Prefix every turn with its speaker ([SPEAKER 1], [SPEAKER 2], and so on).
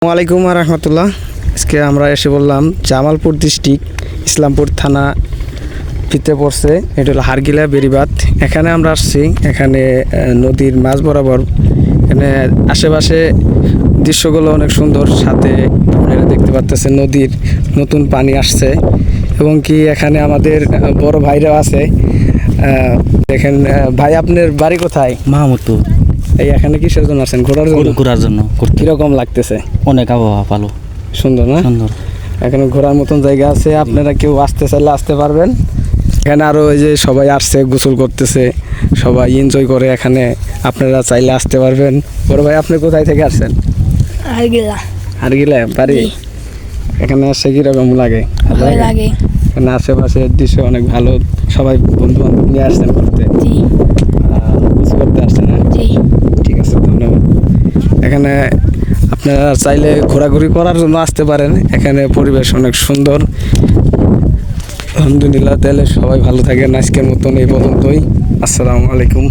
[SPEAKER 1] ওয়ালাইকুম রহমতুল্লাহ। আজকে আমরা এসে বললাম জামালপুর ডিস্ট্রিক্ট ইসলামপুর থানা ভিতরে পড়ছে। এটা হলো হারগিলা বেরিবাদ। এখানে আমরা আসছি, এখানে নদীর মাঝ বরাবর। এখানে আশেপাশে দৃশ্যগুলো অনেক সুন্দর, সাথে আপনারা দেখতে পাচ্ছেন নদীর নতুন পানি আসছে এবং কি এখানে আমাদের বড় ভাইরাও আছে। দেখেন ভাই, আপনার বাড়ি কোথায়?
[SPEAKER 2] মাহমুদপুর।
[SPEAKER 1] এই এখানে কিসের জন্য আসছেন?
[SPEAKER 2] ঘোরার জন্য।
[SPEAKER 1] কিরকম লাগতেছে?
[SPEAKER 2] অনেক আবহাওয়া ভালো,
[SPEAKER 1] সুন্দর না?
[SPEAKER 2] সুন্দর।
[SPEAKER 1] এখানে ঘোরার মতন জায়গা আছে, আপনারা কেউ আসতে চাইলে আসতে পারবেন। এখানে আরও এই যে সবাই আসছে, গোসল করতেছে, সবাই এনজয় করে। এখানে আপনারা চাইলে আসতে পারবেন। বড় ভাই, আপনি কোথায় থেকে আসছেন? হারগিলা বাড়ি। এখানে আসছে কিরকম লাগে?
[SPEAKER 3] ভালো লাগে।
[SPEAKER 1] এখানে আশেপাশের দৃশ্য অনেক ভালো। সবাই বন্ধু বান্ধব নিয়ে আসছেন ঘুরতে, গোসল করতে আসছেন না? ঠিক আছে, ধন্যবাদ। এখানে আপনারা চাইলে ঘোরাঘুরি করার জন্য আসতে পারেন। এখানে পরিবেশ অনেক সুন্দর। আলহামদুলিল্লাহ। তাহলে সবাই ভালো থাকেন। আজকের মতন এই পর্যন্তই। আসসালামু আলাইকুম।